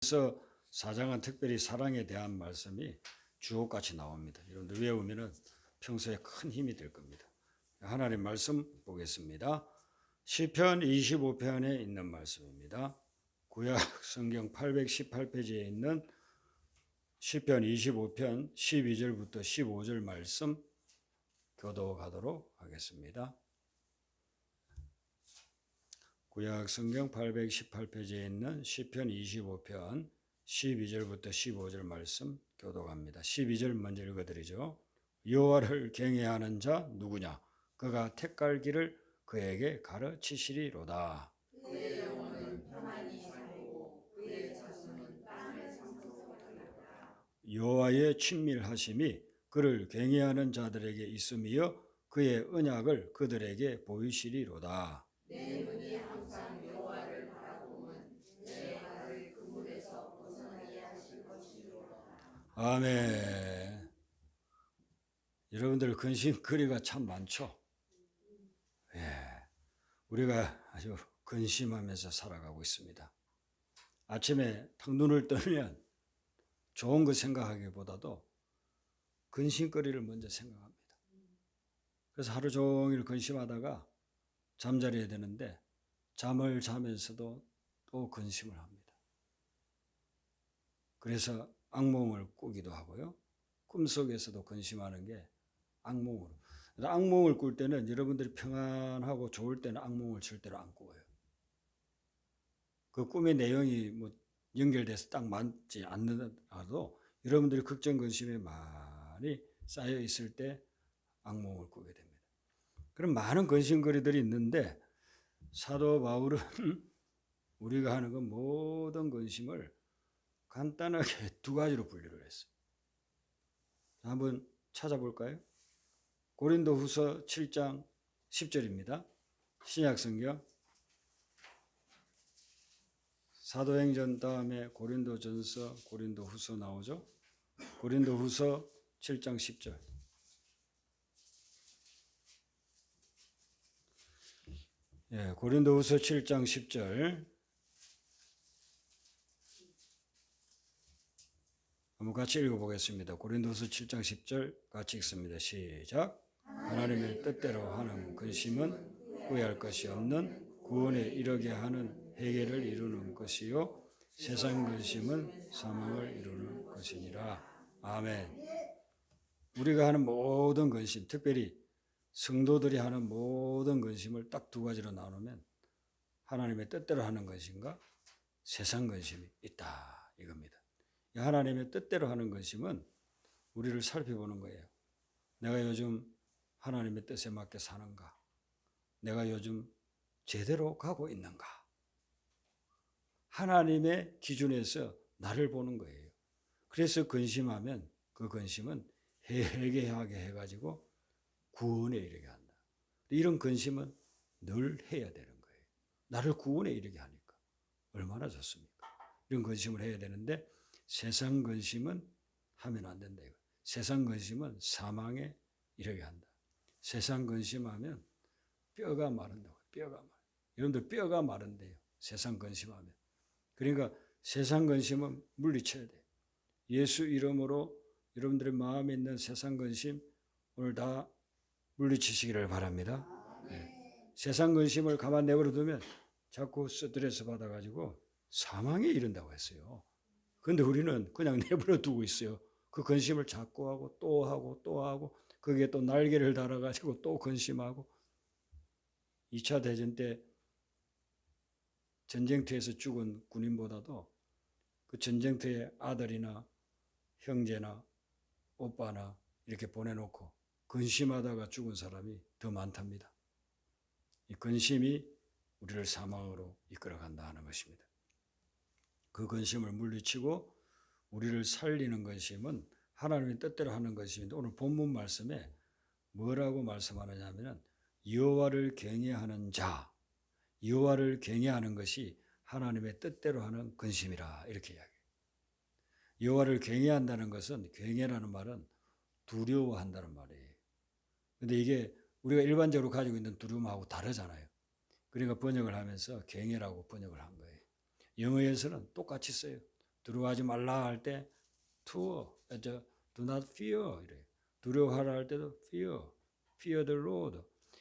그래서 4장은 특별히 사랑에 대한 말씀이 주옥같이 나옵니다. 여러분들 외우면은 평소에 큰 힘이 될 겁니다. 하나님 말씀 보겠습니다. 시편 25편에 있는 말씀입니다. 구약 성경 818페이지에 있는 시편 25편 12절부터 15절 말씀 교도하도록 하겠습니다. 구약 성경 818페이지에 있는 시편 25편 12절부터 15절 말씀 교독합니다. 12절 먼저 읽어드리죠. 여호와를 경외하는 자 누구냐? 그가 택갈기를 그에게 가르치시리로다. 그의 영혼은 평안히 살고 그의 자손은 땅을 상속하리로다. 여호와의 친밀하심이 그를 경외하는 자들에게 있으며 그의 언약을 그들에게 보이시리로다. 내 눈이 항상 여호와를 바라보면 내 발을 그물에서 벗어나게 하실 것이로다. 아멘. 여러분들 근심거리가 참 많죠? 예, 우리가 아주 근심하면서 살아가고 있습니다. 아침에 탁 눈을 뜨면 좋은 거 생각하기보다도 근심거리를 먼저 생각합니다. 그래서 하루 종일 근심하다가 잠자리에 드는데 잠을 자면서도 또 근심을 합니다. 그래서 악몽을 꾸기도 하고요. 꿈속에서도 근심하는 게 악몽으로. 악몽을 꿀 때는 여러분들이 평안하고 좋을 때는 악몽을 절대로 안 꾸어요. 그 꿈의 내용이 뭐 연결돼서 딱 맞지 않는다도 여러분들이 걱정 근심에 많이 쌓여 있을 때 악몽을 꾸게 됩니다. 그럼 많은 근심거리들이 있는데 사도 바울은 우리가 하는 그 모든 근심을 간단하게 두 가지로 분류를 했어요. 한번 찾아볼까요? 고린도후서 7장 10절입니다. 신약성경 사도행전 다음에 고린도전서, 고린도후서 나오죠. 고린도후서 7장 10절. 예, 고린도후서 7장 10절. 한번 같이 읽어보겠습니다. 고린도후서 7장 10절 같이 읽습니다. 시작. 하나님의 뜻대로 하는 근심은 후회할 것이 없는 구원에 이르게 하는 회개를 이루는 것이요 세상 근심은 사망을 이루는 것이니라. 아멘. 우리가 하는 모든 근심, 특별히 성도들이 하는 모든 근심을 딱 두 가지로 나누면 하나님의 뜻대로 하는 것인가 세상 근심이 있다 이겁니다. 하나님의 뜻대로 하는 근심은 우리를 살펴보는 거예요. 내가 요즘 하나님의 뜻에 맞게 사는가? 내가 요즘 제대로 가고 있는가? 하나님의 기준에서 나를 보는 거예요. 그래서 근심하면 그 근심은 회개하게 해가지고 구원에 이르게 한다. 이런 근심은 늘 해야 되는 거예요. 나를 구원에 이르게 하니까 얼마나 좋습니까? 이런 근심을 해야 되는데 세상 근심은 하면 안 된다. 세상 근심은 사망에 이르게 한다. 세상 근심하면 뼈가 마른다고. 뼈가 마르. 여러분들 뼈가 마른대요. 세상 근심하면. 그러니까 세상 근심은 물리쳐야 돼요. 예수 이름으로 여러분들의 마음에 있는 세상 근심 오늘 다 물리치시기를 바랍니다. 네. 세상 근심을 가만 내버려 두면 자꾸 스트레스 받아가지고 사망에 이른다고 했어요. 그런데 우리는 그냥 내버려 두고 있어요. 그 근심을 자꾸 하고 또 하고 또 하고 거기에 또 날개를 달아가지고 또 근심하고 2차 대전 때 전쟁터에서 죽은 군인보다도 그 전쟁터에 아들이나 형제나 오빠나 이렇게 보내놓고 근심하다가 죽은 사람이 더 많답니다. 이 근심이 우리를 사망으로 이끌어간다 하는 것입니다. 그 근심을 물리치고 우리를 살리는 근심은 하나님의 뜻대로 하는 것입니다. 오늘 본문 말씀에 뭐라고 말씀하느냐 하면 여호와를 경외하는 자, 여호와를 경외하는 것이 하나님의 뜻대로 하는 근심이라 이렇게 이야기해요. 여호와를 경외한다는 것은 경외라는 말은 두려워한다는 말이에요. 그런데 이게 우리가 일반적으로 가지고 있는 두려움하고 다르잖아요. 그러니까 번역을 하면서 경외라고 번역을 한 거예요. 영어에서는 똑같이 써요. 두려워하지 말라 할 때 do not fear 이래요. 두려워하라 할 때도 fear the Lord.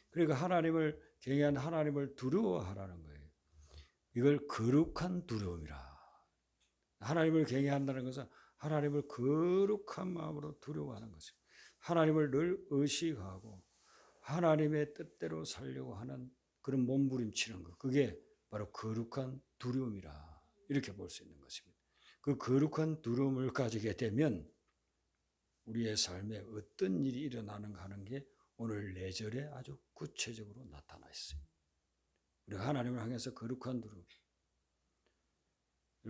그러니까 하나님을 경외한 하나님을 두려워하라는 거예요. 이걸 거룩한 두려움이라. 하나님을 경외한다는 것은 하나님을 거룩한 마음으로 두려워하는 것입니다. 하나님을 늘 의식하고 하나님의 뜻대로 살려고 하는 그런 몸부림치는 것. 그게 바로 거룩한 두려움이라. 이렇게 볼 수 있는 것입니다. 그 거룩한 두려움을 가지게 되면 우리의 삶에 어떤 일이 일어나는가 하는 게 오늘 4절에 아주 구체적으로 나타나 있어요. 우리가 하나님을 향해서 거룩한 두려움.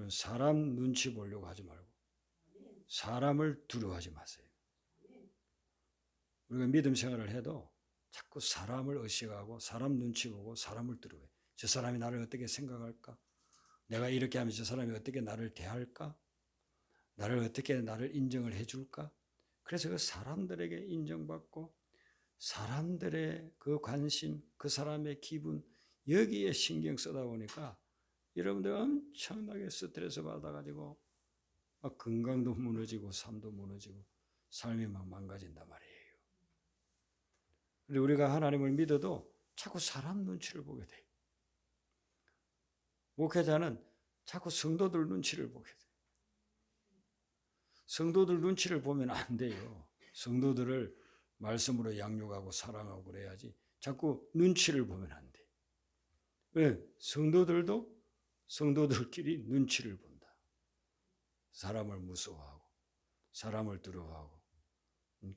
사람 눈치 보려고 하지 말고 사람을 두려워하지 마세요. 우리가 믿음 생활을 해도 자꾸 사람을 의식하고 사람 눈치 보고 사람을 두려워해. 저 사람이 나를 어떻게 생각할까? 내가 이렇게 하면 저 사람이 어떻게 나를 대할까? 나를 인정을 해줄까? 그래서 그 사람들에게 인정받고 사람들의 그 관심, 그 사람의 기분 여기에 신경 쓰다 보니까 여러분들 엄청나게 스트레스 받아가지고 막 건강도 무너지고 삶도 무너지고 삶이 막 망가진단 말이에요. 그런데 우리가 하나님을 믿어도 자꾸 사람 눈치를 보게 돼요. 목회자는 자꾸 성도들 눈치를 보게 돼요. 성도들 눈치를 보면 안 돼요. 성도들을 말씀으로 양육하고 사랑하고 그래야지 자꾸 눈치를 보면 안 돼요. 왜? 성도들도 성도들끼리 눈치를 본다. 사람을 무서워하고 사람을 두려워하고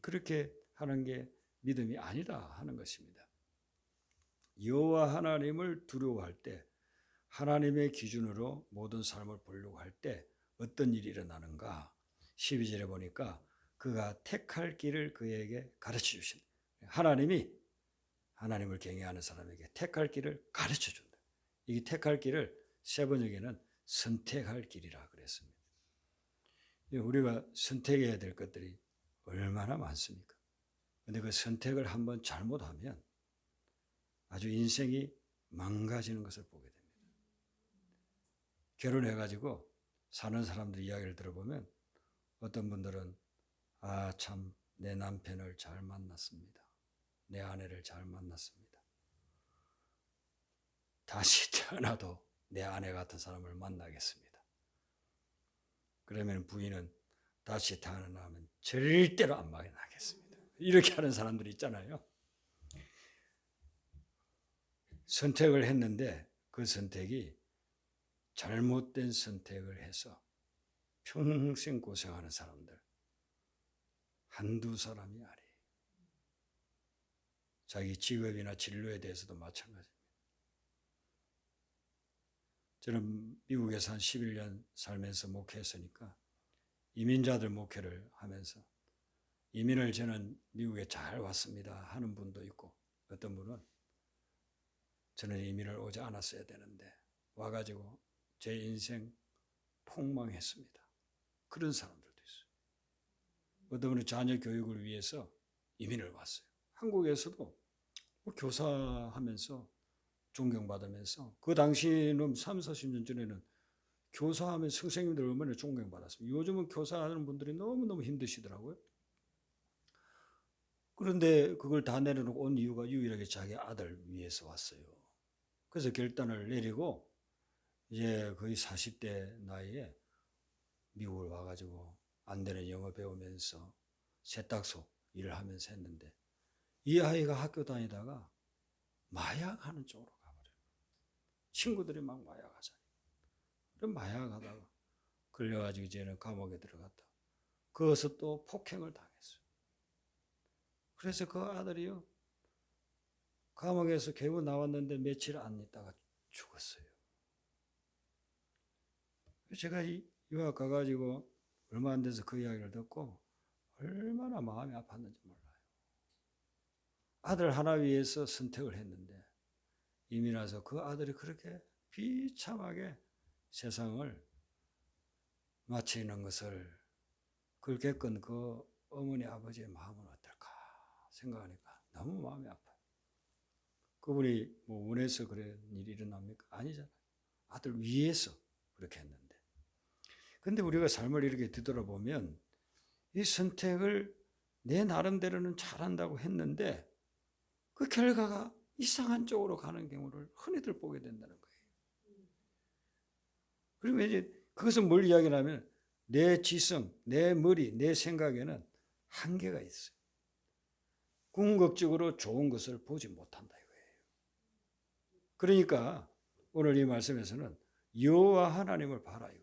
그렇게 하는 게 믿음이 아니다 하는 것입니다. 여호와 하나님을 두려워할 때 하나님의 기준으로 모든 삶을 보려고 할 때 어떤 일이 일어나는가? 12절에 보니까 그가 택할 길을 그에게 가르쳐 주신다. 하나님을 경외하는 사람에게 택할 길을 가르쳐 준다. 이 택할 길을 세번역에는 선택할 길이라 그랬습니다. 우리가 선택해야 될 것들이 얼마나 많습니까? 그런데 그 선택을 한번 잘못하면 아주 인생이 망가지는 것을 보게 됩니다. 결혼해가지고 사는 사람들 이야기를 들어보면 어떤 분들은 참 내 남편을 잘 만났습니다. 내 아내를 잘 만났습니다. 다시 태어나도 내 아내 같은 사람을 만나겠습니다. 그러면 부인은 다시 태어나면 절대로 안 만나겠습니다. 이렇게 하는 사람들이 있잖아요. 선택을 했는데 그 선택이 잘못된 선택을 해서 평생 고생하는 사람들 한두 사람이 아니에요. 자기 직업이나 진로에 대해서도 마찬가지입니다. 저는 미국에서 한 11년 살면서 목회했으니까 이민자들 목회를 하면서 이민을 저는 미국에 잘 왔습니다 하는 분도 있고 어떤 분은 저는 이민을 오지 않았어야 되는데 와가지고 제 인생 폭망했습니다. 그런 사람들도 있어요. 어떤 분은 자녀 교육을 위해서 이민을 왔어요. 한국에서도 교사하면서 존경받으면서 그 당시에는 30, 40년 전에는 교사하면 선생님들 얼마나 존경받았어요. 요즘은 교사하는 분들이 너무너무 힘드시더라고요. 그런데 그걸 다 내려놓고 온 이유가 유일하게 자기 아들 위해서 왔어요. 그래서 결단을 내리고 이제 거의 40대 나이에 미국을 와가지고 안 되는 영어 배우면서 세탁소 일을 하면서 했는데 이 아이가 학교 다니다가 마약하는 쪽으로 가버려요. 친구들이 막 마약하잖아요. 그럼 마약하다가 걸려가지고 이제는 감옥에 들어갔다. 거기서 또 폭행을 당했어요. 그래서 그 아들이요 감옥에서 겨우 나왔는데 며칠 안 있다가 죽었어요. 제가 유학 가가지고 얼마 안 돼서 그 이야기를 듣고 얼마나 마음이 아팠는지 몰라요. 아들 하나 위해서 선택을 했는데 이미 나서 그 아들이 그렇게 비참하게 세상을 마치는 것을 그걸 겪은 그 어머니 아버지의 마음은 어떨까 생각하니까 너무 마음이 아파요. 그분이 뭐 원해서 그런 일이 일어납니까? 아니잖아요. 아들 위해서 그렇게 했는데 근데 우리가 삶을 이렇게 뒤돌아보면 이 선택을 내 나름대로는 잘한다고 했는데 그 결과가 이상한 쪽으로 가는 경우를 흔히들 보게 된다는 거예요. 그러면 이제 그것은 뭘 이야기하냐면 내 지성, 내 머리, 내 생각에는 한계가 있어요. 궁극적으로 좋은 것을 보지 못한다 이거예요. 그러니까 오늘 이 말씀에서는 여호와 하나님을 봐라 이거예요.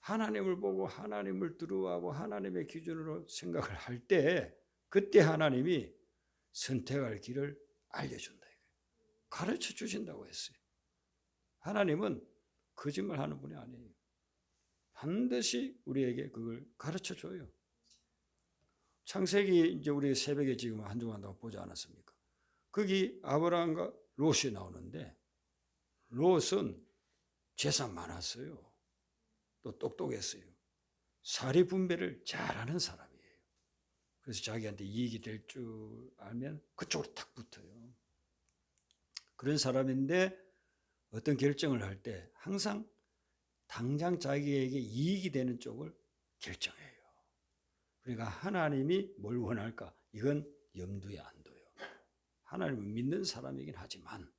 하나님을 보고 하나님을 두려워하고 하나님의 기준으로 생각을 할 때 그때 하나님이 선택할 길을 알려준다 이거예요. 가르쳐 주신다고 했어요. 하나님은 거짓말하는 분이 아니에요. 반드시 우리에게 그걸 가르쳐 줘요. 창세기 이제 우리 새벽에 지금 한 주간 동안 보지 않았습니까? 거기 아브라함과 롯이 나오는데 롯은 재산 많았어요. 또 똑똑했어요. 사리 분배를 잘하는 사람이에요. 그래서 자기한테 이익이 될 줄 알면 그쪽으로 탁 붙어요. 그런 사람인데 어떤 결정을 할 때 항상 당장 자기에게 이익이 되는 쪽을 결정해요. 그러니까 하나님이 뭘 원할까? 이건 염두에 안 둬요. 하나님을 믿는 사람이긴 하지만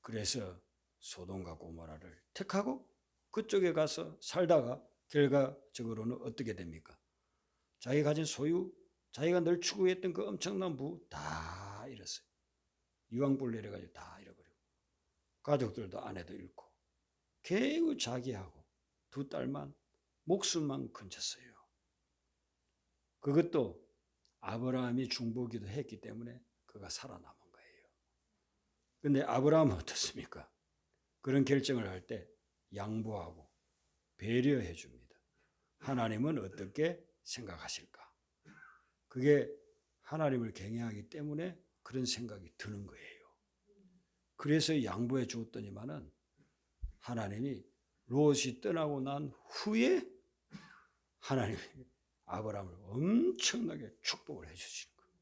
그래서 소돔과 고모라를 택하고 그쪽에 가서 살다가 결과적으로는 어떻게 됩니까? 자기가 가진 소유, 자기가 늘 추구했던 그 엄청난 부 다 잃었어요. 유황불 내려가지고 다 잃어버리고 가족들도 아내도 잃고 겨우 자기하고 두 딸만 목숨만 건졌어요. 그것도 아브라함이 중보기도 했기 때문에 그가 살아남은 거예요. 그런데 아브라함은 어떻습니까? 그런 결정을 할 때 양보하고 배려해 줍니다. 하나님은 어떻게 생각하실까? 그게 하나님을 경외하기 때문에 그런 생각이 드는 거예요. 그래서 양보해 주었더니만은 하나님이 롯이 떠나고 난 후에 하나님이 아브라함을 엄청나게 축복을 해 주시는 거예요.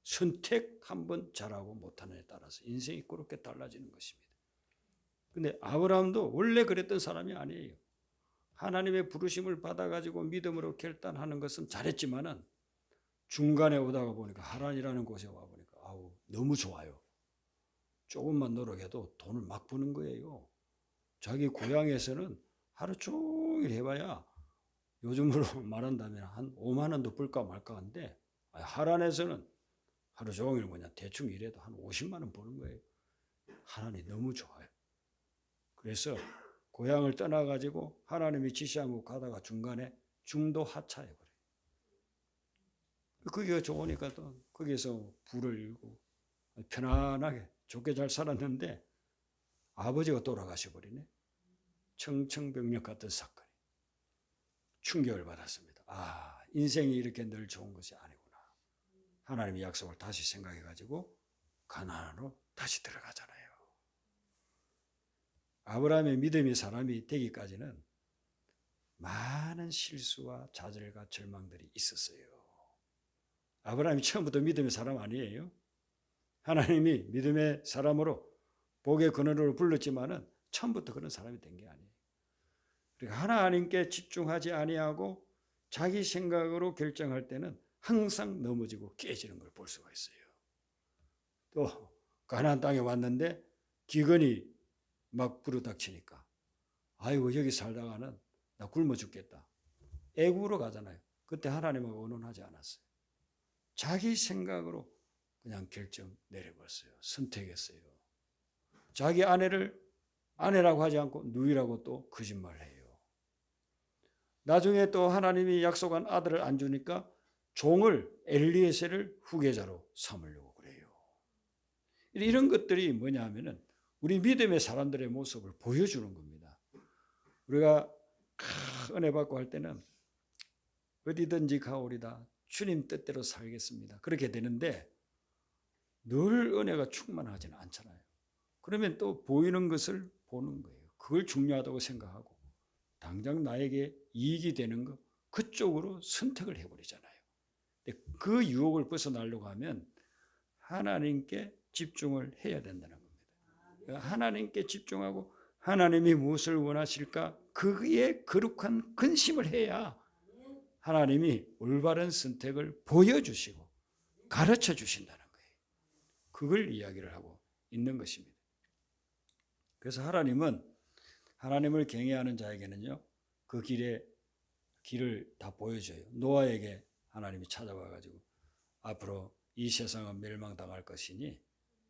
선택 한번 잘하고 못하느냐에 따라서 인생이 그렇게 달라지는 것입니다. 근데 아브라함도 원래 그랬던 사람이 아니에요. 하나님의 부르심을 받아가지고 믿음으로 결단하는 것은 잘했지만은 중간에 오다가 보니까 하란이라는 곳에 와보니까 아우 너무 좋아요. 조금만 노력해도 돈을 막 버는 거예요. 자기 고향에서는 하루 종일 해봐야 요즘으로 말한다면 한 5만 원도 벌까 말까 한데 하란에서는 하루 종일 대충 일해도 한 50만 원 버는 거예요. 하란이 너무 좋아요. 그래서 고향을 떠나가지고 하나님이 지시한 곳 가다가 중간에 중도 하차해버려요. 거기가 좋으니까 또 거기서 부를 일고 편안하게 좋게 잘 살았는데 아버지가 돌아가셔버리네. 청천벽력 같은 사건이 충격을 받았습니다. 아, 인생이 이렇게 늘 좋은 것이 아니구나. 하나님의 약속을 다시 생각해가지고 가나안으로 다시 들어가잖아요. 아브라함의 믿음의 사람이 되기까지는 많은 실수와 좌절과 절망들이 있었어요. 아브라함이 처음부터 믿음의 사람 아니에요. 하나님이 믿음의 사람으로 복의 근원으로 불렀지만은 처음부터 그런 사람이 된 게 아니에요. 그러니까 하나님께 집중하지 아니하고 자기 생각으로 결정할 때는 항상 넘어지고 깨지는 걸 볼 수가 있어요. 또 가나안 땅에 왔는데 기근이 막 부르닥치니까 아이고 여기 살다가는 나 굶어 죽겠다. 애국으로 가잖아요. 그때 하나님하고 의논하지 않았어요. 자기 생각으로 그냥 결정 내려버렸어요. 선택했어요. 자기 아내를 아내라고 하지 않고 누이라고 또 거짓말을 해요. 나중에 또 하나님이 약속한 아들을 안 주니까 종을 엘리에셀을 후계자로 삼으려고 그래요. 이런 것들이 뭐냐 하면은 우리 믿음의 사람들의 모습을 보여주는 겁니다. 우리가 은혜 받고 할 때는 어디든지 가오리다. 주님 뜻대로 살겠습니다. 그렇게 되는데 늘 은혜가 충만하지는 않잖아요. 그러면 또 보이는 것을 보는 거예요. 그걸 중요하다고 생각하고 당장 나에게 이익이 되는 것 그쪽으로 선택을 해버리잖아요. 근데 그 유혹을 벗어나려고 하면 하나님께 집중을 해야 된다는 겁니다. 하나님께 집중하고 하나님이 무엇을 원하실까? 그의 거룩한 근심을 해야 하나님이 올바른 선택을 보여주시고 가르쳐 주신다는 거예요. 그걸 이야기를 하고 있는 것입니다. 그래서 하나님은 하나님을 경외하는 자에게는요, 그 길을 다 보여줘요. 노아에게 하나님이 찾아와 가지고 앞으로 이 세상은 멸망당할 것이니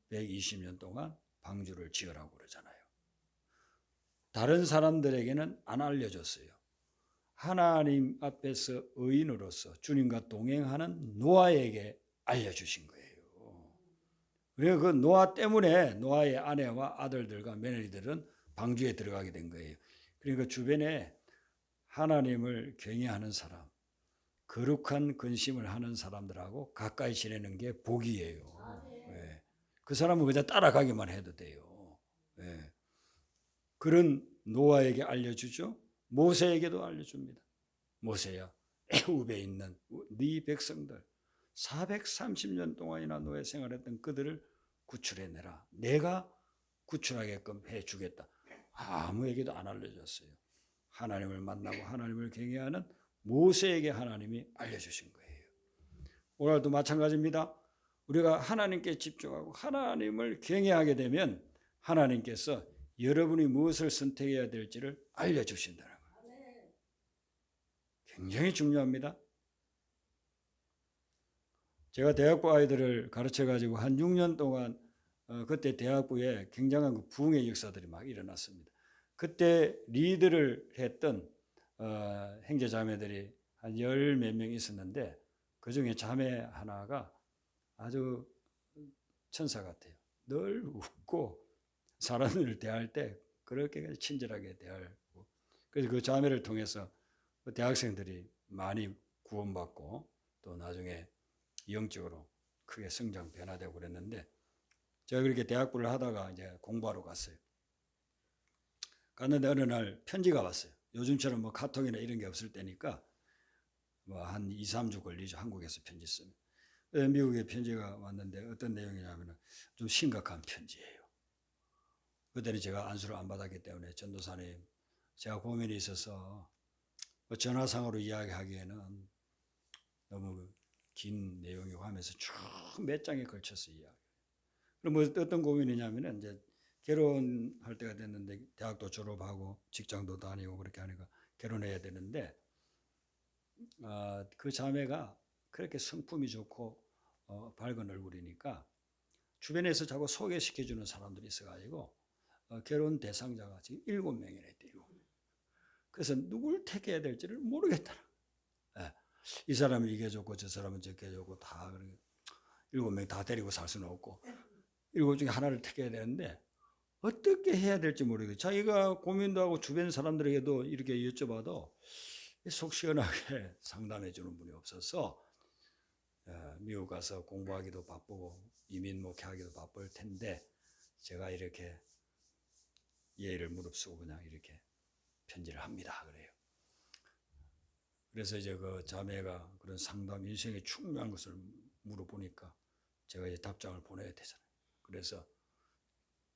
120년 동안 방주를 지으라고 그러잖아요. 다른 사람들에게는 안 알려줬어요. 하나님 앞에서 의인으로서 주님과 동행하는 노아에게 알려주신 거예요. 그리고 그 노아 때문에 노아의 아내와 아들들과 며느리들은 방주에 들어가게 된 거예요. 그러니까 주변에 하나님을 경외하는 사람, 거룩한 근심을 하는 사람들하고 가까이 지내는 게 복이에요. 네. 그 사람은 그냥 따라가기만 해도 돼요. 네. 그런 노아에게 알려주죠. 모세에게도 알려줍니다. 모세야, 애굽에 있는 네 백성들 430년 동안이나 노예 생활했던 그들을 구출해내라. 내가 구출하게끔 해주겠다. 아무에게도 안 알려줬어요. 하나님을 만나고 하나님을 경외하는 모세에게 하나님이 알려주신 거예요. 오늘도 마찬가지입니다. 우리가 하나님께 집중하고 하나님을 경외하게 되면 하나님께서 여러분이 무엇을 선택해야 될지를 알려주신다는 거예요. 굉장히 중요합니다. 제가 대학부 아이들을 가르쳐가지고 한 6년 동안 그때 대학부에 굉장한 그 부흥의 역사들이 막 일어났습니다. 그때 리드를 했던 형제자매들이 한 10몇 명 있었는데 그 중에 자매 하나가 아주 천사 같아요. 늘 웃고 사람을 대할 때 그렇게 친절하게 대하고, 그래서 그 자매를 통해서 대학생들이 많이 구원받고 또 나중에 영적으로 크게 성장 변화되고 그랬는데, 제가 그렇게 대학부를 하다가 이제 공부하러 갔어요. 갔는데 어느 날 편지가 왔어요. 요즘처럼 뭐 카톡이나 이런 게 없을 때니까 뭐 한 2, 3주 걸리죠. 한국에서 편지 쓰면. 미국에 편지가 왔는데 어떤 내용이냐면 좀 심각한 편지예요. 그때는 제가 안수를 안 받았기 때문에 전도사님, 제가 고민이 있어서 전화상으로 이야기하기에는 너무 긴 내용이고 하면서 쭉 몇 장에 걸쳐서 이야기. 그럼 뭐 어떤 고민이냐면은 이제 결혼할 때가 됐는데 대학도 졸업하고 직장도 다니고 그렇게 하니까 결혼해야 되는데 그 자매가 그렇게 성품이 좋고 밝은 얼굴이니까 주변에서 자꾸 소개시켜주는 사람들이 있어가지고 결혼 대상자가 지금 7명이나 있대요. 7명. 그래서 누굴 택해야 될지를 모르겠더라. 예. 이 사람은 이게 좋고 저 사람은 저게 좋고 다 7명 다 데리고 살 수는 없고 7 중에 하나를 택해야 되는데 어떻게 해야 될지 모르겠어요. 자기가 고민도 하고 주변 사람들에게도 이렇게 여쭤봐도 속 시원하게 상담해 주는 분이 없어서 미국 가서 공부하기도 바쁘고 이민 목회하기도 바쁠 텐데 제가 이렇게 예의를 무릅쓰고 그냥 이렇게 편지를 합니다. 그래요. 그래서 이제 그 자매가 그런 상담 인생에 중요한 것을 물어보니까 제가 이제 답장을 보내야 되잖아요. 그래서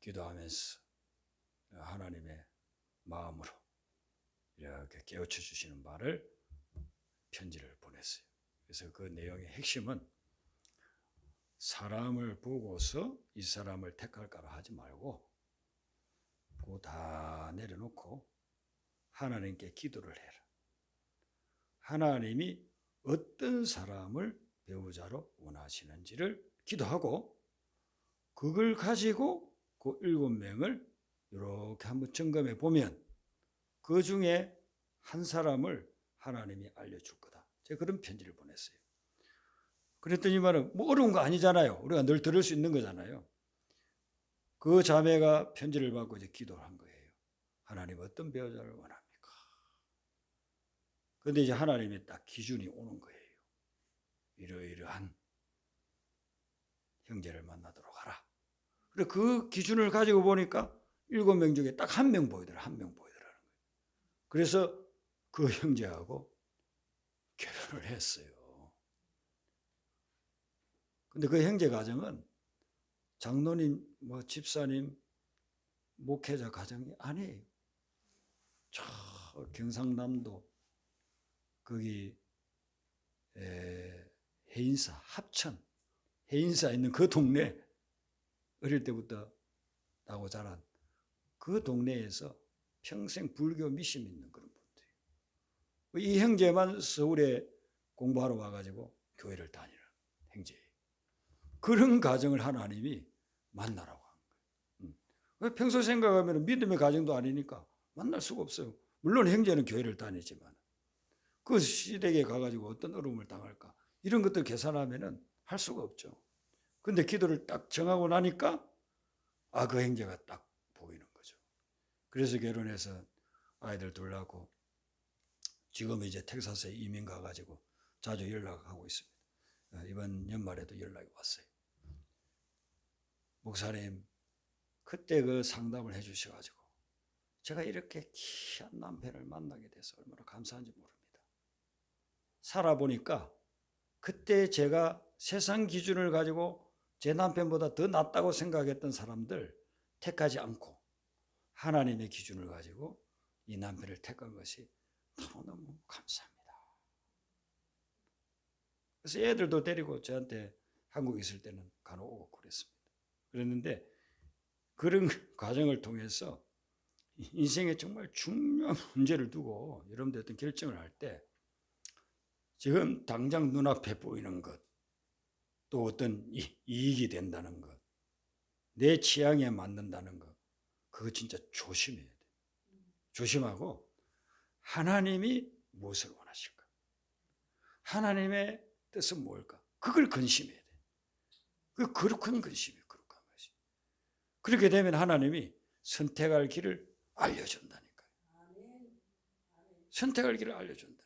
기도하면서 하나님의 마음으로 이렇게 깨우쳐 주시는 말을 편지를 보냈어요. 그래서 그 내용의 핵심은 사람을 보고서 이 사람을 택할까라 하지 말고 그거 다 내려놓고 하나님께 기도를 해라. 하나님이 어떤 사람을 배우자로 원하시는지를 기도하고 그걸 가지고 그 7명을 이렇게 한번 점검해 보면 그 중에 한 사람을 하나님이 알려줄 거다. 제가 그런 편지를 보냈어요. 그랬더니 말은 뭐 어려운 거 아니잖아요. 우리가 늘 들을 수 있는 거잖아요. 그 자매가 편지를 받고 이제 기도를 한 거예요. 하나님 어떤 배우자를 원합니까? 그런데 이제 하나님의 딱 기준이 오는 거예요. 이러이러한 형제를 만나도록 하라. 그래 그 기준을 가지고 보니까 7명 중에 딱 한 명 보이더라. 한 명 보이더라는 거예요. 그래서 그 형제하고 결혼을 했어요. 근데 그 형제 가정은 장로님, 뭐 집사님, 목회자 가정이 아니에요. 저 경상남도 거기 해인사 합천 해인사 있는 그 동네 어릴 때부터 나고 자란 그 동네에서 평생 불교 미심 있는 그런 분들이에요. 이 형제만 서울에 공부하러 와가지고 교회를 다니는 형제예요. 그런 가정을 하나님이 만나라고 한 거예요. 평소 생각하면 믿음의 가정도 아니니까 만날 수가 없어요. 물론 형제는 교회를 다니지만 그 시댁에 가가지고 어떤 어려움을 당할까 이런 것들 계산하면은 할 수가 없죠. 근데 기도를 딱 정하고 나니까 그 형제가 딱 보이는 거죠. 그래서 결혼해서 아이들 둘 낳고 지금 이제 텍사스에 이민 가가지고 자주 연락하고 있습니다. 이번 연말에도 연락이 왔어요. 목사님, 그때 그 상담을 해주셔가지고 제가 이렇게 귀한 남편을 만나게 돼서 얼마나 감사한지 모릅니다. 살아보니까 그때 제가 세상 기준을 가지고 제 남편보다 더 낫다고 생각했던 사람들 택하지 않고 하나님의 기준을 가지고 이 남편을 택한 것이 너무너무 감사합니다. 그래서 애들도 데리고 저한테 한국에 있을 때는 간혹 오고 그랬습니다. 그랬는데 그런 과정을 통해서 인생에 정말 중요한 문제를 두고 여러분들 어떤 결정을 할 때 지금 당장 눈앞에 보이는 것, 또 어떤 이익이 된다는 것, 내 취향에 맞는다는 것, 그거 진짜 조심해야 돼. 조심하고 하나님이 무엇을 원하실까? 하나님의 뜻은 뭘까? 그걸 근심해야 돼. 그 거룩한 근심이에요. 거룩한 것이. 그렇게 되면 하나님이 선택할 길을 알려준다니까요. 선택할 길을 알려준다니까요.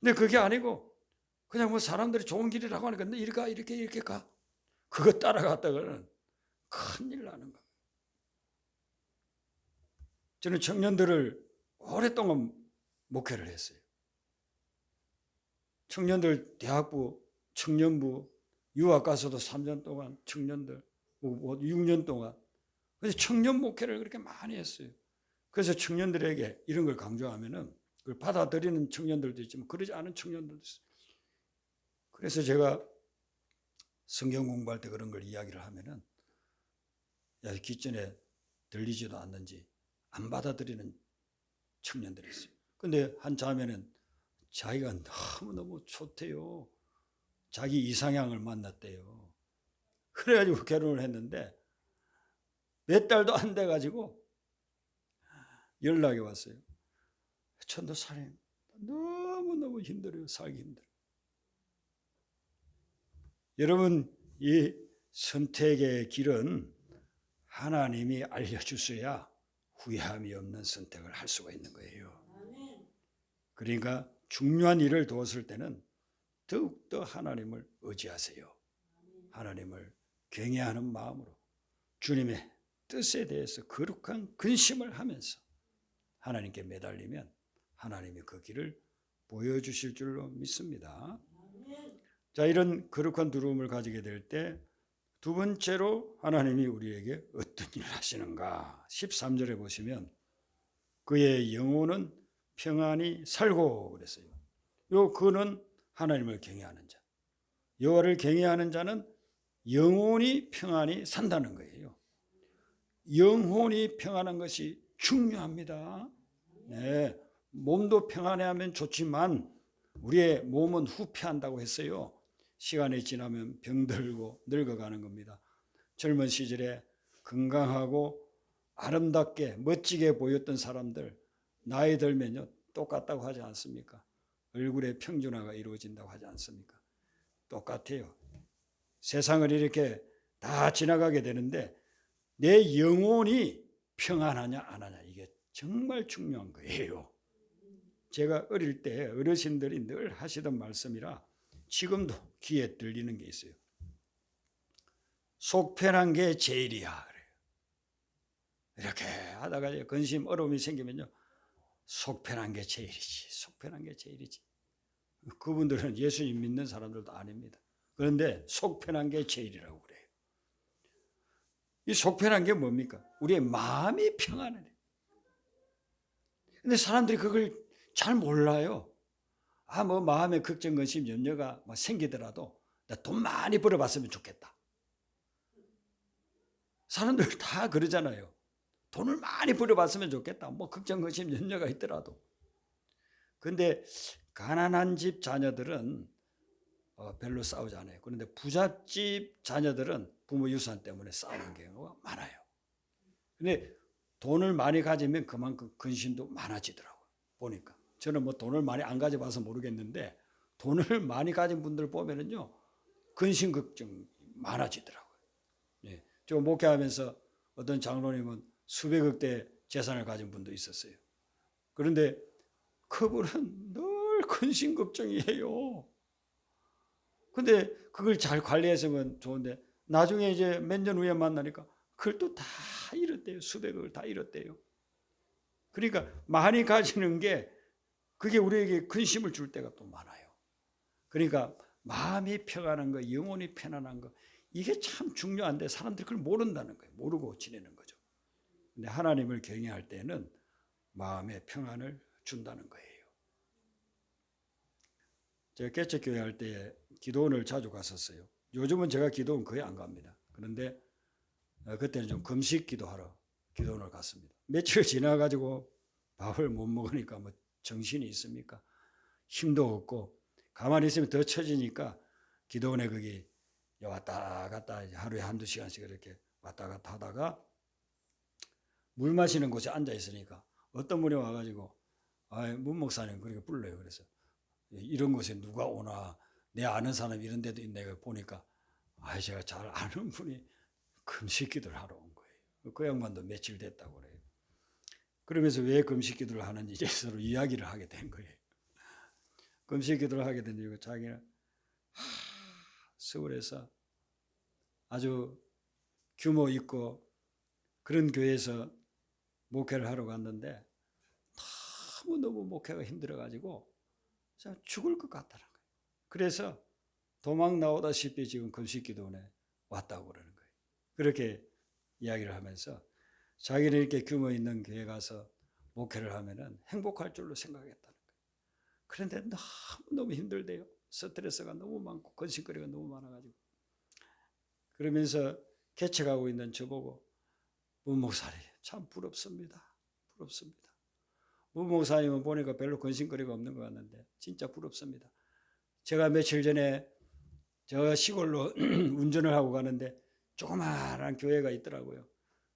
근데 그게 아니고 그냥 뭐 사람들이 좋은 길이라고 하니까 이렇게 가. 그거 따라갔다가는 큰일 나는 겁니다. 저는 청년들을 오랫동안 목회를 했어요. 청년들 대학부, 청년부, 유학 가서도 3년 동안 청년들, 6년 동안. 그래서 청년 목회를 그렇게 많이 했어요. 그래서 청년들에게 이런 걸 강조하면은 그걸 받아들이는 청년들도 있지만 그러지 않은 청년들도 있어요. 그래서 제가 성경 공부할 때 그런 걸 이야기를 하면은 야, 기전에 들리지도 않는지 안 받아들이는 청년들이 있어요. 근데 한 자매는 자기가 너무너무 좋대요. 자기 이상향을 만났대요. 그래가지고 결혼을 했는데 몇 달도 안 돼가지고 연락이 왔어요. 전도사님, 너무너무 힘들어요. 살기 힘들어요. 여러분, 이 선택의 길은 하나님이 알려주셔야 후회함이 없는 선택을 할 수가 있는 거예요. 그러니까 중요한 일을 두었을 때는 더욱더 하나님을 의지하세요. 하나님을 경외하는 마음으로 주님의 뜻에 대해서 거룩한 근심을 하면서 하나님께 매달리면 하나님이 그 길을 보여주실 줄로 믿습니다. 자, 이런 거룩한 두려움을 가지게 될 때 두 번째로 하나님이 우리에게 어떤 일을 하시는가? 13절에 보시면 그의 영혼은 평안히 살고 그랬어요. 그는 하나님을 경외하는 자. 여호와를 경외하는 자는 영혼이 평안히 산다는 거예요. 영혼이 평안한 것이 중요합니다. 네, 몸도 평안해하면 좋지만 우리의 몸은 후패한다고 했어요. 시간이 지나면 병들고 늙어가는 겁니다. 젊은 시절에 건강하고 아름답게 멋지게 보였던 사람들 나이 들면요 똑같다고 하지 않습니까? 얼굴에 평준화가 이루어진다고 하지 않습니까? 똑같아요. 세상을 이렇게 다 지나가게 되는데 내 영혼이 평안하냐 안 하냐 이게 정말 중요한 거예요. 제가 어릴 때 어르신들이 늘 하시던 말씀이라 지금도 귀에 들리는 게 있어요. 속 편한 게 제일이야. 그래요. 이렇게 하다가 근심 어려움이 생기면요. 속 편한 게 제일이지. 속 편한 게 제일이지. 그분들은 예수님 믿는 사람들도 아닙니다. 그런데 속 편한 게 제일이라고 그래요. 이 속편한 게 뭡니까? 우리의 마음이 평안해. 근데 사람들이 그걸 잘 몰라요. 뭐 마음에 걱정, 근심, 염려가 막 생기더라도 나 돈 많이 벌어봤으면 좋겠다. 사람들 다 그러잖아요. 돈을 많이 벌어봤으면 좋겠다. 뭐 걱정, 근심, 염려가 있더라도. 근데 가난한 집 자녀들은 별로 싸우지 않아요. 그런데 부잣집 자녀들은 부모 유산 때문에 싸우는 경우가 많아요. 근데 돈을 많이 가지면 그만큼 근심도 많아지더라고요. 보니까. 저는 뭐 돈을 많이 안 가져봐서 모르겠는데 돈을 많이 가진 분들 보면은요, 근심 걱정 많아지더라고요. 예. 저 목회하면서 어떤 장로님은 수백억 대 재산을 가진 분도 있었어요. 그런데 그분은 늘 근심 걱정이에요. 근데 그걸 잘 관리했으면 좋은데 나중에 이제 몇 년 후에 만나니까 그걸 또 다 잃었대요. 수백억을 다 잃었대요. 그러니까 많이 가지는 게 그게 우리에게 근심을 줄 때가 또 많아요. 그러니까 마음이 평안한 거, 영혼이 편안한 거, 이게 참 중요한데 사람들이 그걸 모른다는 거예요. 모르고 지내는 거죠. 근데 하나님을 경외할 때는 마음의 평안을 준다는 거예요. 제가 개척교회 할 때 기도원을 자주 갔었어요. 요즘은 제가 기도원 거의 안 갑니다. 그런데 그때는 좀 금식 기도하러 기도원을 갔습니다. 며칠 지나가지고 밥을 못 먹으니까 뭐 정신이 있습니까? 힘도 없고 가만히 있으면 더 처지니까 기도원에 거기 왔다 갔다 하루에 한두 시간씩 이렇게 왔다 갔다 하다가 물 마시는 곳에 앉아 있으니까 어떤 분이 와가지고 문 목사님 그렇게 불러요. 그래서 이런 곳에 누가 오나 내 아는 사람 이런 데도 있네 보니까 제가 잘 아는 분이 금식 기도를 하러 온 거예요. 그 양반도 며칠 됐다고 그래요. 그러면서 왜 금식 기도를 하는지 이제 서로 이야기를 하게 된 거예요. 금식 기도를 하게 된 이유가 자기는 서울에서 아주 규모 있고 그런 교회에서 목회를 하러 갔는데 너무 목회가 힘들어가지고 죽을 것 같다는 거예요. 그래서 도망 나오다시피 지금 금식기도원에 왔다고 그러는 거예요. 그렇게 이야기를 하면서 자기는 이렇게 규모 있는 교회 가서 목회를 하면은 행복할 줄로 생각했다는 거예요. 그런데 너무 힘들대요. 스트레스가 너무 많고 근심거리가 너무 많아가지고. 그러면서 개척하고 있는 저보고 문 목사님 참 부럽습니다. 부럽습니다. 문 목사님은 보니까 별로 근심거리가 없는 것 같는데 진짜 부럽습니다. 제가 며칠 전에 저 시골로 운전을 하고 가는데 조그마한 교회가 있더라고요.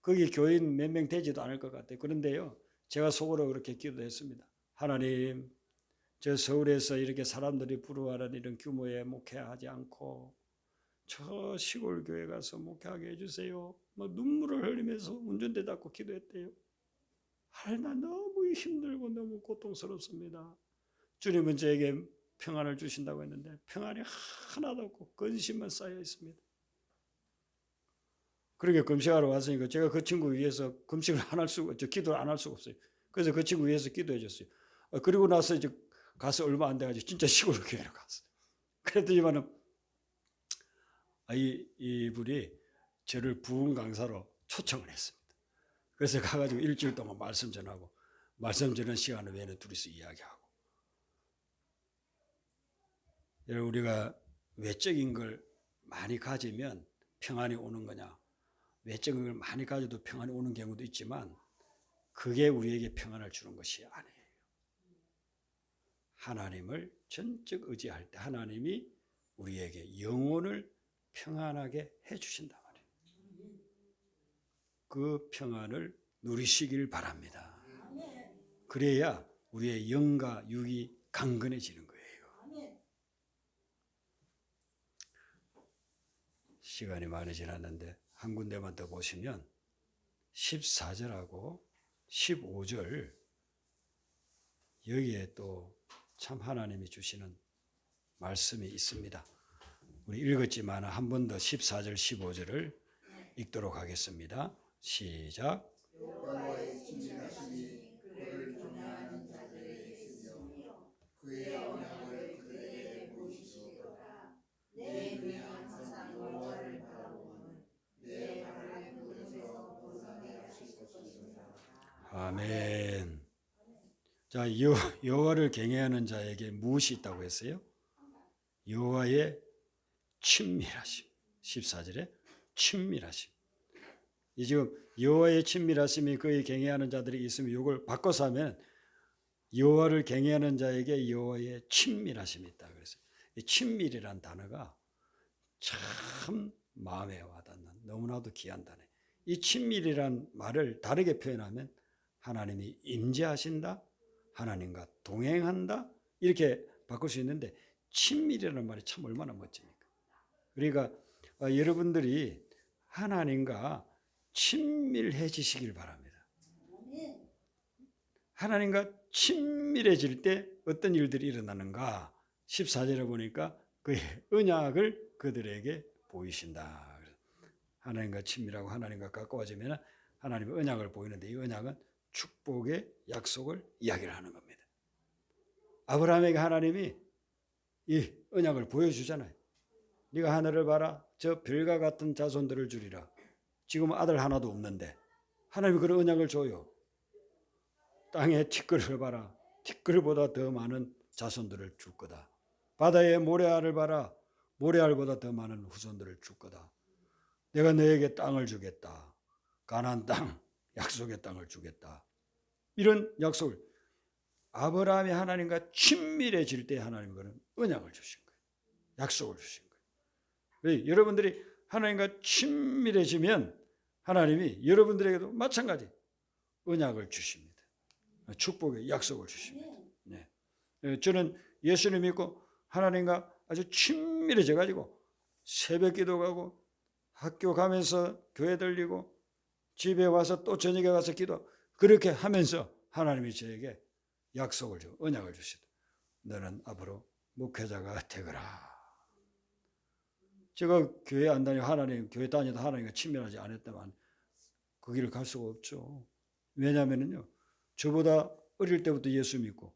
거기 교인 몇 명 되지도 않을 것 같아요. 그런데요, 제가 속으로 그렇게 기도했습니다. 하나님, 저 서울에서 이렇게 사람들이 부러워하는 이런 규모의 목회하지 않고 저 시골 교회 가서 목회하게 해주세요. 뭐 눈물을 흘리면서 운전대 닫고 기도했대요. 나 너무 힘들고 너무 고통스럽습니다. 주님은 저에게 평안을 주신다고 했는데 평안이 하나도 없고 근심만 쌓여 있습니다. 그렇게 금식하러 왔으니까 제가 그 친구 위해서 금식을 안 할 수가, 기도를 안 할 수가 없어요. 그래서 그 친구 위해서 기도해 줬어요. 그리고 나서 이제 가서 얼마 안 돼가지고 진짜 시골 교회로 갔어요. 그랬더니만은 이분이 저를 부흥 강사로 초청을 했습니다. 그래서 가가지고 일주일 동안 말씀 전하고 말씀 전하는 시간 외에는 둘이서 이야기하고. 여러분 우리가 외적인 걸 많이 가지면 평안이 오는 거냐? 외적인 걸 많이 가져도 평안이 오는 경우도 있지만 그게 우리에게 평안을 주는 것이 아니에요. 하나님을 전적 의지할 때 하나님이 우리에게 영혼을 평안하게 해주신단 말이에요. 그 평안을 누리시길 바랍니다. 그래야 우리의 영과 육이 강건해지는 거예요. 시간이 많이 지났는데 한 군데만 더 보시면 14절하고 15절 여기에 또 참 하나님이 주시는 말씀이 있습니다. 우리 읽었지만 한 번 더 14절 15절을 읽도록 하겠습니다. 시작. 여호와의 친밀하심이 그를 경외하는 자들에게 있으며 그의 언약을 그들에게 보이시리로다. 내 눈이 항상 여호와를 바라보면 내 발을 그릇 자, 여호와를 경외하는 자에게 무엇이 있다고 했어요? 여호와의 친밀하심. 14절에 친밀하심. 이 지금 여호와의 친밀하심이 그의 경외하는 자들이 있으면 이걸 바꿔서 하면 여호와를 경외하는 자에게 여호와의 친밀하심이 있다 그랬어요. 이 친밀이란 단어가 참 마음에 와닿는 너무나도 귀한 단어예요. 이 친밀이란 말을 다르게 표현하면 하나님이 임재하신다, 하나님과 동행한다 이렇게 바꿀 수 있는데 친밀이라는 말이 참 얼마나 멋집니까? 그러니까 여러분들이 하나님과 친밀해지시길 바랍니다. 하나님과 친밀해질 때 어떤 일들이 일어나는가? 14절에 보니까 그의 언약을 그들에게 보이신다. 하나님과 친밀하고 하나님과 가까워지면 하나님의 언약을 보이는데 이 언약은 축복의 약속을 이야기를 하는 겁니다. 아브라함에게 하나님이 이 언약을 보여주잖아요. 네가 하늘을 봐라. 저 별과 같은 자손들을 주리라. 지금 아들 하나도 없는데 하나님이 그런 언약을 줘요. 땅의 티끌을 봐라. 티끌보다 더 많은 자손들을 줄 거다. 바다의 모래알을 봐라. 모래알보다 더 많은 후손들을 줄 거다. 내가 너에게 땅을 주겠다. 가나안 땅, 약속의 땅을 주겠다. 이런 약속을 아브라함이 하나님과 친밀해질 때 하나님이 그런 언약을 주신 거예요. 약속을 주신 거예요. 왜? 여러분들이 하나님과 친밀해지면 하나님이 여러분들에게도 마찬가지 언약을 주십니다. 축복의 약속을 주십니다. 네. 저는 예수님 믿고 하나님과 아주 친밀해져 가지고 새벽 기도 가고 학교 가면서 교회 들리고 집에 와서 또 저녁에 가서 기도 그렇게 하면서 하나님이 저에게 약속을 주 언약을 주시다. 너는 앞으로 목회자가 되거라. 제가 교회 안 다니고 교회 다니도 하나님과 친밀하지 않았다면 그 길을 갈 수가 없죠. 왜냐하면요, 저보다 어릴 때부터 예수 믿고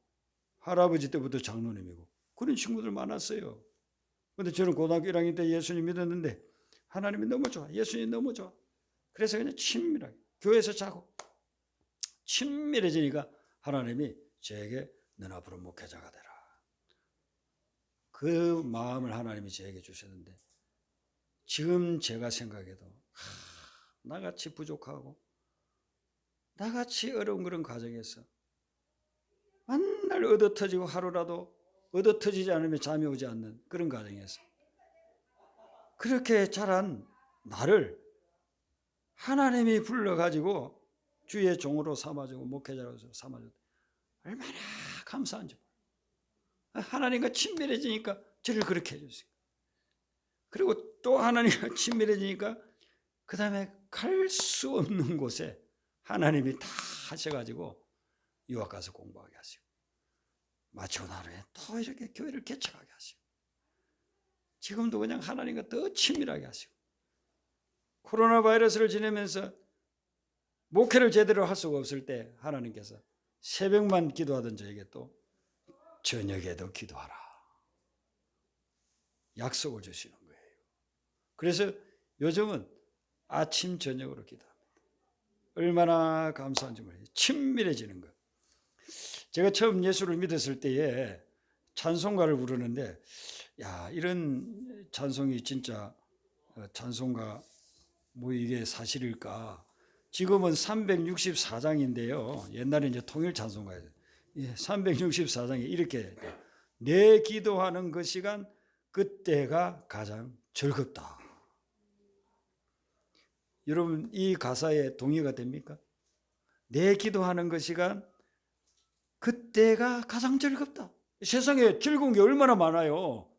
할아버지 때부터 장로님이고 그런 친구들 많았어요. 그런데 저는 고등학교 1학년 때 예수님 믿었는데 하나님이 너무 좋아. 예수님 너무 좋아. 그래서 그냥 친밀하게 교회에서 자고 친밀해지니까 하나님이 저에게 넌 앞으로 목회자가 되라. 그 마음을 하나님이 저에게 주셨는데 지금 제가 생각해도 나같이 부족하고 나같이 어려운 그런 과정에서 맨날 얻어터지고 하루라도 얻어터지지 않으면 잠이 오지 않는 그런 과정에서 그렇게 자란 나를 하나님이 불러가지고 주의 종으로 삼아주고 목회자로서 삼아주고 얼마나 감사한지. 하나님과 친밀해지니까 저를 그렇게 해주세요. 그리고 또 하나님과 친밀해지니까 그 다음에 갈 수 없는 곳에 하나님이 다 하셔가지고 유학 가서 공부하게 하시고 마치고 난 후에 또 이렇게 교회를 개척하게 하시고 지금도 그냥 하나님과 더 친밀하게 하시고 코로나 바이러스를 지내면서 목회를 제대로 할 수가 없을 때 하나님께서 새벽만 기도하던 저에게 또 저녁에도 기도하라 약속을 주시는 거예요. 그래서 요즘은 아침 저녁으로 기도합니다. 얼마나 감사한지 모르겠어요. 친밀해지는 것. 제가 처음 예수를 믿었을 때에 찬송가를 부르는데 야 이런 찬송이 진짜 찬송가 뭐 이게 사실일까. 지금은 364장인데요. 옛날에 이제 통일 찬송가예요. 364장에 이렇게 내 기도하는 그 시간 그때가 가장 즐겁다. 여러분 이 가사에 동의가 됩니까? 내 기도하는 그 시간 그때가 가장 즐겁다. 세상에 즐거운 게 얼마나 많아요.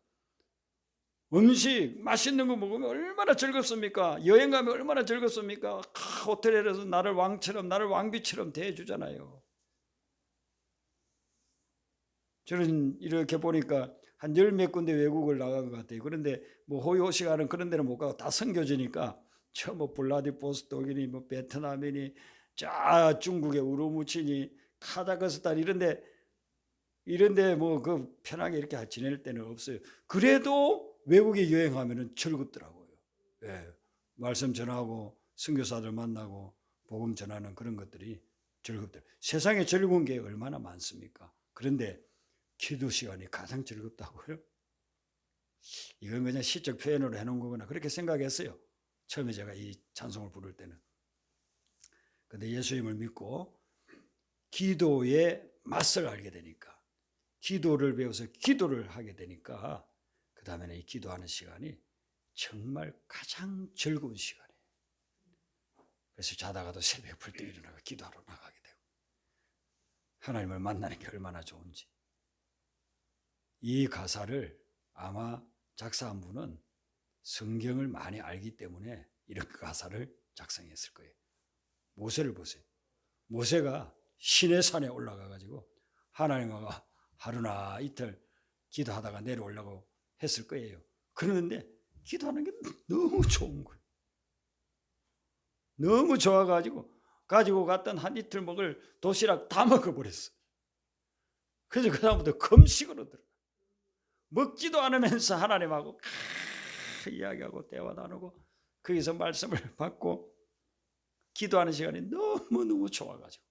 음식 맛있는 거 먹으면 얼마나 즐겁습니까? 여행 가면 얼마나 즐겁습니까? 호텔에서 나를 왕처럼 나를 왕비처럼 대해주잖아요. 저는 이렇게 보니까 한 열 몇 군데 외국을 나간 것 같아요. 그런데 뭐 호요시가는 그런 데는 못 가고 다 선교지니까 저 뭐 블라디보스톡이니 뭐 베트남이니 자 중국의 우루무치니 카자흐스탄 이런데 뭐 그 편하게 이렇게 지낼 때는 없어요. 그래도 외국에 여행하면은 즐겁더라고요. 예, 말씀 전하고 선교사들 만나고 복음 전하는 그런 것들이 즐겁다. 세상에 즐거운 게 얼마나 많습니까? 그런데 기도 시간이 가장 즐겁다고요? 이건 그냥 시적 표현으로 해놓은 거구나 그렇게 생각했어요. 처음에 제가 이 찬송을 부를 때는. 근데 예수님을 믿고 기도의 맛을 알게 되니까, 기도를 배워서 기도를 하게 되니까 그 다음에는 이 기도하는 시간이 정말 가장 즐거운 시간이에요. 그래서 자다가도 새벽 불때 일어나서 기도하러 나가게 되고, 하나님을 만나는 게 얼마나 좋은지. 이 가사를 아마 작사한 분은 성경을 많이 알기 때문에 이런 가사를 작성했을 거예요. 모세를 보세요. 모세가 시내 산에 올라가 가지고 하나님하고 하루나 이틀 기도하다가 내려오려고 했을 거예요. 그러는데 기도하는 게 너무 좋은 거예요. 너무 좋아가지고 가지고 갔던 한 이틀 먹을 도시락 다 먹어버렸어. 그래서 그 다음부터 금식으로 들어가. 먹지도 않으면서 하나님하고 이야기하고 대화 나누고 거기서 말씀을 받고 기도하는 시간이 너무너무 좋아가지고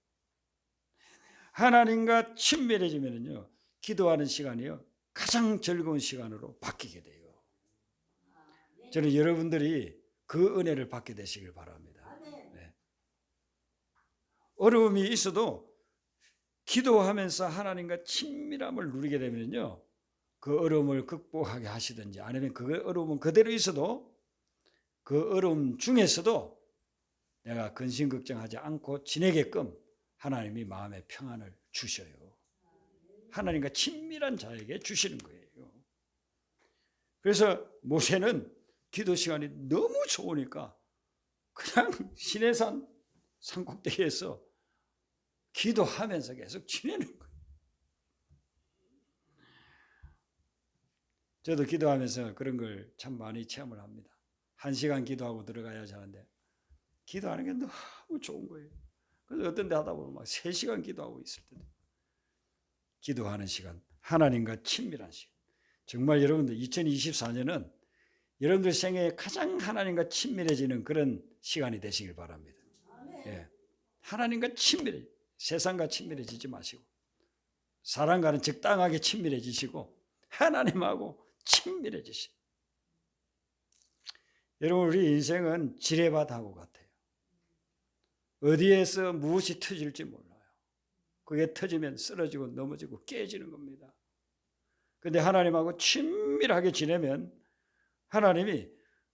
하나님과 친밀해지면요 기도하는 시간이요 가장 즐거운 시간으로 바뀌게 돼요. 저는 여러분들이 그 은혜를 받게 되시길 바랍니다. 네. 어려움이 있어도 기도하면서 하나님과 친밀함을 누리게 되면요 그 어려움을 극복하게 하시든지 아니면 그 어려움은 그대로 있어도 그 어려움 중에서도 내가 근심 걱정하지 않고 지내게끔 하나님이 마음의 평안을 주셔요. 하나님과 친밀한 자에게 주시는 거예요. 그래서 모세는 기도 시간이 너무 좋으니까 그냥 시내산 산꼭대기에서 기도하면서 계속 지내는 거예요. 저도 기도하면서 그런 걸 참 많이 체험을 합니다. 1시간 기도하고 들어가야지 하는데 기도하는 게 너무 좋은 거예요. 그래서 어떤 데 하다 보면 막 3시간 기도하고 있을 때도 기도하는 시간, 하나님과 친밀한 시간. 정말 여러분들 2024년은 여러분들 생애에 가장 하나님과 친밀해지는 그런 시간이 되시길 바랍니다. 예. 하나님과 친밀해, 세상과 친밀해지지 마시고 사람과는 적당하게 친밀해지시고 하나님하고 친밀해지시. 여러분 우리 인생은 지뢰밭하고 같아요. 어디에서 무엇이 터질지 몰라요. 그게 터지면 쓰러지고 넘어지고 깨지는 겁니다. 그런데 하나님하고 친밀하게 지내면 하나님이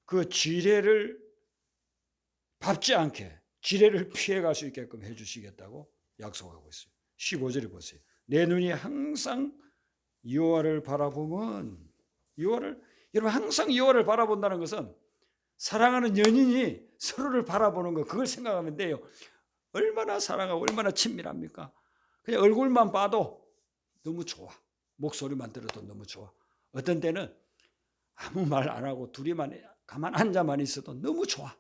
그 지뢰를 밟지 않게 지뢰를 피해갈 수 있게끔 해주시겠다고 약속하고 있어요. 15절에 보세요. 내 눈이 항상 여호와를 바라보면 여러분 항상 여호와를 바라본다는 것은 사랑하는 연인이 서로를 바라보는 거 그걸 생각하면 돼요. 얼마나 사랑하고 얼마나 친밀합니까? 그냥 얼굴만 봐도 너무 좋아. 목소리만 들어도 너무 좋아. 어떤 때는 아무 말 안 하고 둘이만 가만 앉아만 있어도 너무 좋아.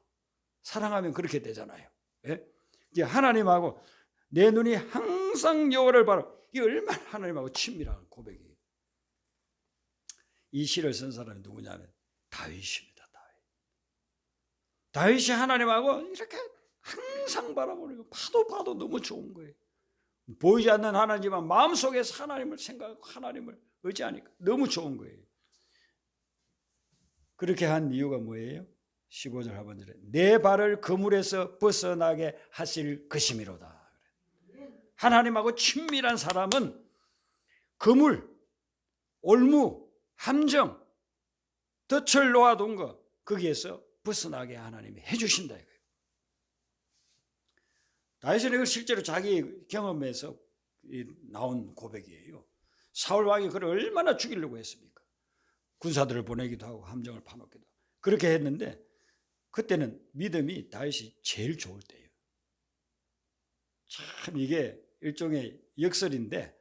사랑하면 그렇게 되잖아요. 예? 이제 하나님하고 내 눈이 항상 여호와를 바라. 이게 얼마나 하나님하고 친밀한 고백이에요. 이 시를 쓴 사람이 누구냐면 다윗입니다. 다윗이 하나님하고 이렇게 항상 바라보는 거 봐도 너무 좋은 거예요. 보이지 않는 하나님이지만 마음속에서 하나님을 생각하고 하나님을 의지하니까 너무 좋은 거예요. 그렇게 한 이유가 뭐예요? 15절 하반절에 내 발을 그물에서 벗어나게 하실 것이미로다. 하나님하고 친밀한 사람은 그물, 올무, 함정, 덫을 놓아둔 거 거기에서 벗어나게 하나님이 해주신다 이거예요. 다윗은 이걸 실제로 자기 경험에서 나온 고백이에요. 사울 왕이 그를 얼마나 죽이려고 했습니까? 군사들을 보내기도 하고 함정을 파놓기도 하고 그렇게 했는데 그때는 믿음이 다윗이 제일 좋을 때예요. 참 이게 일종의 역설인데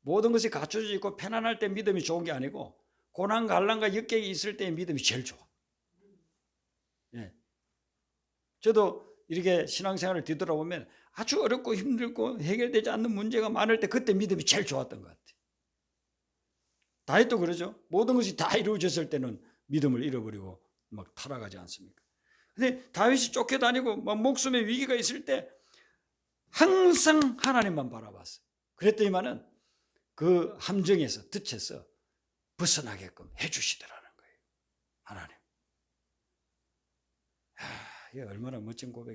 모든 것이 갖춰져 있고 편안할 때 믿음이 좋은 게 아니고 고난 갈란과 역경이 있을 때 믿음이 제일 좋아. 예. 저도 이렇게 신앙생활을 뒤돌아보면 아주 어렵고 힘들고 해결되지 않는 문제가 많을 때 그때 믿음이 제일 좋았던 것 같아요. 다윗도 그러죠. 모든 것이 다 이루어졌을 때는 믿음을 잃어버리고 막 타락하지 않습니까? 근데 다윗이 쫓겨다니고 막 목숨의 위기가 있을 때 항상 하나님만 바라봤어요. 그랬더니만은 그 함정에서, 덫에서 벗어나게끔 해주시더라는 거예요. 하나님. 이게 얼마나 멋진 고백이에요.